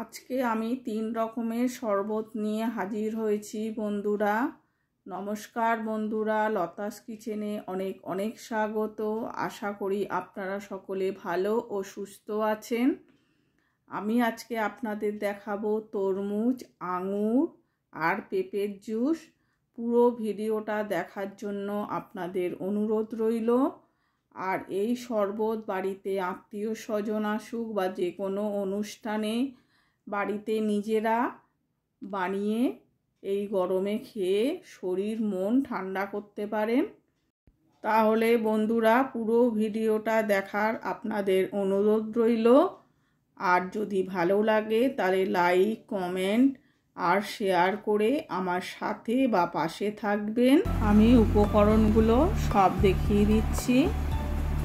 আজকে আমি 3 রকমের শরবত নিয়ে হাজির হয়েছি বন্ধুরা। নমস্কার বন্ধুরা, লতাস কিচেনে অনেক অনেক স্বাগত। আশা করি আপনারা সকলে ভালো ও সুস্থ আছেন। আমি আজকে আপনাদের দেখাবো তরমুজ, আঙুর আর পেঁপের জুস। পুরো ভিডিওটা দেখার জন্য আপনাদের অনুরোধ রইল। আর এই শরবত বাড়িতে আত্মীয় স্বজন আসুক বা যে কোনো অনুষ্ঠানে বাড়িতে নিজেরা বানিয়ে এই গরমে খেয়ে শরীর মন ঠান্ডা করতে পারেন। তাহলে বন্ধুরা পুরো ভিডিওটা দেখার আপনাদের অনুরোধ রইল। আর যদি ভালো লাগে তাহলে লাইক, কমেন্ট আর শেয়ার করে আমার সাথে বা পাশে থাকবেন। আমি উপকরণগুলো সব দেখিয়ে দিচ্ছি।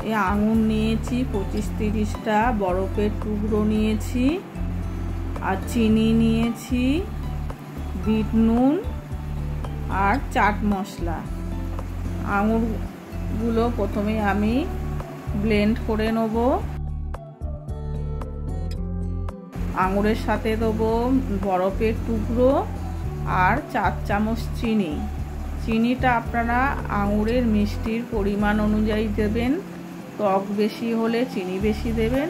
এই আঙুর নিয়েছি 25-30টা, বরফের টুকরো নিয়েছি, আর চিনি নিয়েছি, বিট নুন আর চাট মশলা। আঙুরগুলো প্রথমে আমি ব্লেন্ড করে নেব। আঙুরের সাথে দেবো বরফের টুকরো আর 4 চামচ চিনি। চিনিটা আপনারা আঙুরের মিষ্টির পরিমাণ অনুযায়ী দেবেন। টক বেশি হলে চিনি বেশি দেবেন,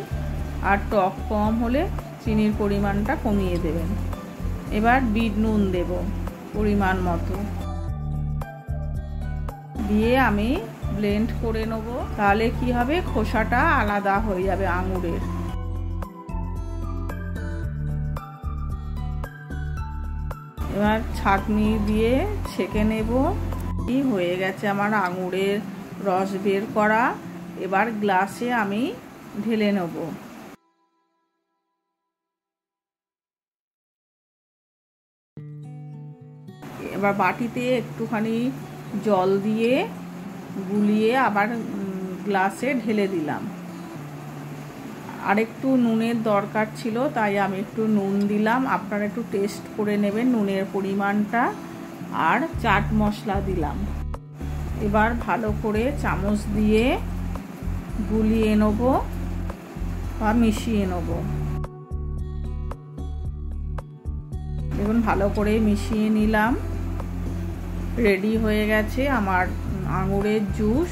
আর টক কম হলে চিনির পরিমাণটা কমিয়ে দেবেন। এবার বিট নুন দেব পরিমাণ মতো, দিয়ে আমি ব্লেন্ড করে নেব। তাহলে কি হবে, খোসাটা আলাদা হয়ে যাবে আঙুরের। এবার ছাঁকনি দিয়ে ছেঁকে নেব। কি হয়ে গেছে আমার আঙুরের রস বের করা। এবার গ্লাসে আমি ঢেলে নেব। এবার বাটিতে একটুখানি জল দিয়ে গুলিয়ে আবার গ্লাসে ঢেলে দিলাম। আর একটু নুনের দরকার ছিল, তাই আমি একটু নুন দিলাম। আপনারা একটু টেস্ট করে নেবেন নুনের পরিমাণটা। আর চাট মশলা দিলাম। এবার ভালো করে চামচ দিয়ে গুলিয়ে নেব বা মিশিয়ে নেব। দেখুন ভালো করে মিশিয়ে নিলাম। রেডি হয়ে গেছে আমার আঙুরের জুস।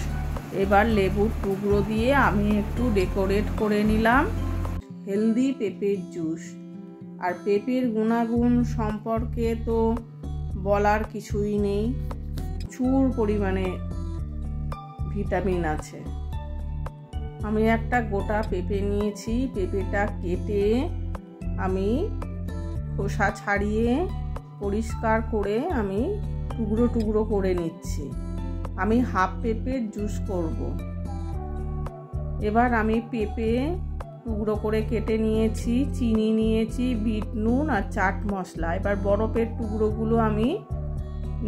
এবার লেবুর টুকরো দিয়ে আমি একটু ডেকোরেট করে নিলাম। হেলদি পেঁপের জুস। আর পেঁপের গুণাগুণ সম্পর্কে তো বলার কিছুই নেই। প্রচুর পরিমাণে ভিটামিন আছে। আমি একটা গোটা পেঁপে নিয়েছি। পেঁপেটা কেটে আমি খোসা ছাড়িয়ে পরিষ্কার করে আমি টুকরো টুকরো করে নিচ্ছি। আমি হাফ পেঁপের জুস করব। এবার আমি পেঁপে টুকরো করে কেটে নিয়েছি, চিনি নিয়েছি, বিট নুন আর চাট মশলা। এবার বরফের টুকরোগুলো আমি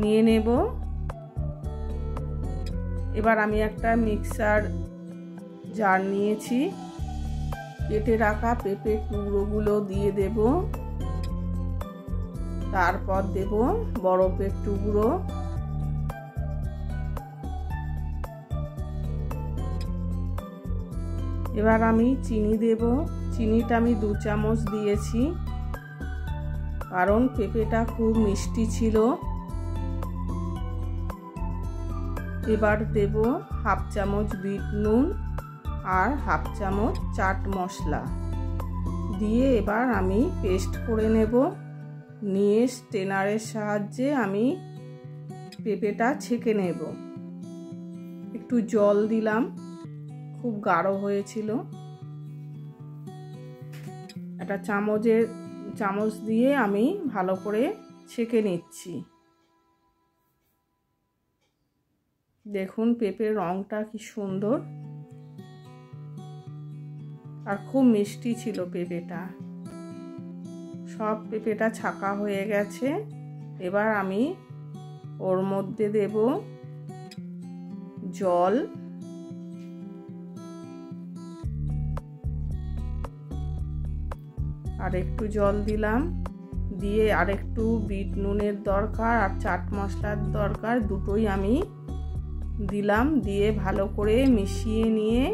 নিয়ে নেব। এবার আমি একটা মিক্সার জার নিয়েছি। কেটে রাখা পেঁপের টুকরোগুলো দিয়ে দেব। তারপর দেব বরফের টুকরো। এবার আমি চিনি দেব। চিনিটা আমি 2 চামচ দিয়েছি, কারণ পেঁপেটা খুব মিষ্টি ছিল। এবার দেব হাফ চামচ বিট নুন আর হাফ চামচ চাট মশলা দিয়ে এবার আমি পেস্ট করে নেব। নিয়ে স্ট্রেনারের সাহায্যে আমি পেঁপেটা ছেঁকে নেব। একটু জল দিলাম, খুব গাঢ় হয়েছিল। একটা চামচ দিয়ে আমি ভালো করে ছেঁকে নিচ্ছি। দেখুন পেঁপের রংটা কি সুন্দর, আর খুব মিষ্টি ছিল পেঁপেটা। সব পেঁপেটা ছাকা হয়ে গেছে। এবার আমি ওর মধ্যে দেব জল। আর একটু জল দিলাম, দিয়ে আর একটু বিট নুনের দরকার আর চাট মশলার দরকার, দুটোই আমি দিলাম। দিয়ে ভালো করে মিশিয়ে নিয়ে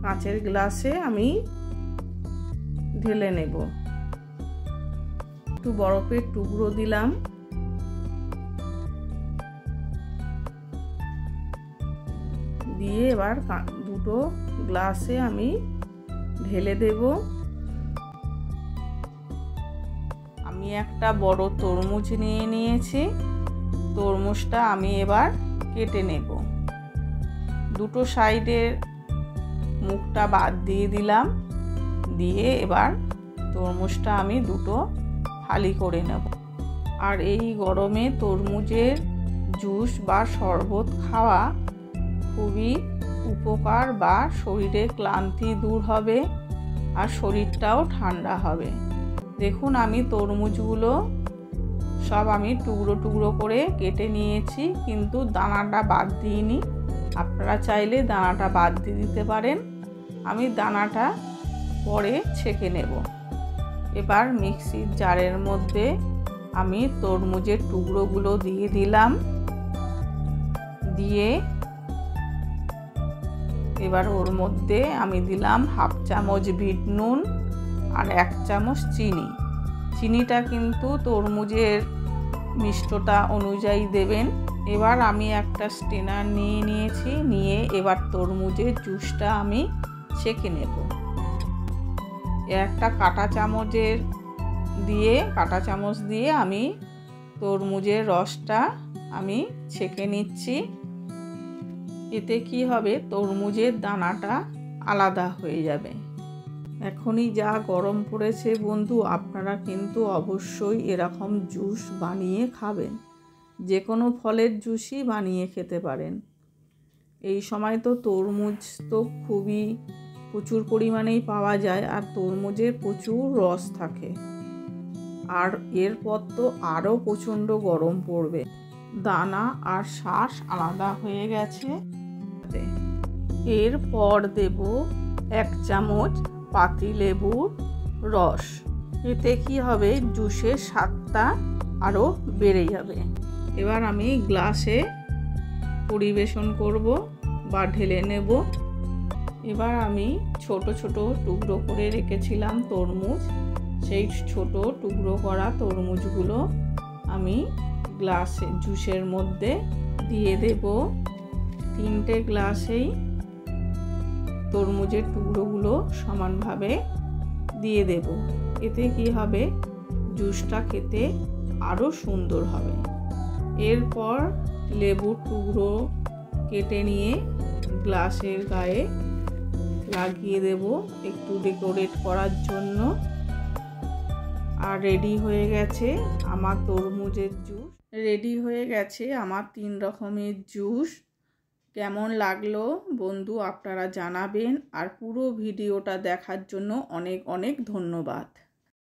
কাঁচের গ্লাসে আমি ঢেলে নেব। একটু বরফের টুকরো দিলাম। দিয়ে এবার দুটো গ্লাসে আমি ঢেলে দেব। আমি একটা বড় তরমুজ নিয়ে নিয়েছি। তরমুজটা আমি এবার কেটে নেব। দুটো সাইডের মুখটা বাদ দিয়ে দিলাম। দিয়ে এবার তরমুজটা আমি দুটো ফালি করে নেব। আর এই গরমে তরমুজের জুস বা শরবত খাওয়া খুবই উপকার, বা শরীরে ক্লান্তি দূর হবে আর শরীরটাও ঠান্ডা হবে। দেখুন আমি তরমুজগুলো সব আমি টুকরো টুকরো করে কেটে নিয়েছি, কিন্তু দানাটা বাদ দিইনি। আপনারা চাইলে দানাটা বাদ দিয়ে দিতে পারেন। আমি দানাটা পরে ছেঁকে নেব। এবার মিক্সির জারের মধ্যে আমি তরমুজের টুকরোগুলো দিয়ে দিলাম। দিয়ে এবার ওর মধ্যে আমি দিলাম 1/2 চামচ বিট নুন আর 1 চামচ চিনি। চিনিটা কিন্তু তরমুজের মিষ্টতা অনুযায়ী দেবেন। এবার আমি একটা স্ট্রেনার নিয়ে নিয়েছি। নিয়ে এবার তরমুজের জুসটা আমি ছেঁকে নেব। একটা কাঁটা চামচ দিয়ে আমি তরমুজের রসটা আমি ছেঁকে নিচ্ছি। এতে কি হবে, তরমুজের দানাটা আলাদা হয়ে যাবে। এখনই যা গরম পড়েছে বন্ধু, আপনারা কিন্তু অবশ্যই এরকম জুস বানিয়ে খাবেন। যে কোনো ফলের জুসই বানিয়ে খেতে পারেন। এই সময় তো তরমুজ তো খুবই প্রচুর পরিমাণেই পাওয়া যায়, আর তরমুজের প্রচুর রস থাকে। আর এরপর তো আরও প্রচণ্ড গরম পড়বে। দানা আর শ্বাস আলাদা হয়ে গেছে। এরপর দেব 1 চামচ পাতিলেবুর রস। এতে কি হবে, জুসের স্বাদটা আরও বেড়ে যাবে। এবার আমি গ্লাসে পরিবেশন করব বা ঢেলে নেব। এবার আমি ছোট ছোট টুকরো করে রেখেছিলাম তরমুজ, সেই ছোট টুকরো করা তরমুজগুলো আমি গ্লাসে জুসের মধ্যে দিয়ে দেব। 3টে গ্লাসেই তরমুজের টুকরোগুলো সমানভাবে দিয়ে দেব। এতে কি হবে, জুসটা খেতে আরও সুন্দর হবে। এরপর লেবুর টুকরো কেটে নিয়ে গ্লাসের গায়ে লাগিয়ে দেব একটু ডেকোরেট করার জন্য। আর রেডি হয়ে গেছে আমার তরমুজের জুস। রেডি হয়ে গেছে আমার 3 রকমের জুস। কেমন লাগলো বন্ধু আপনারা জানাবেন। আর পুরো ভিডিওটা দেখার জন্য অনেক অনেক ধন্যবাদ।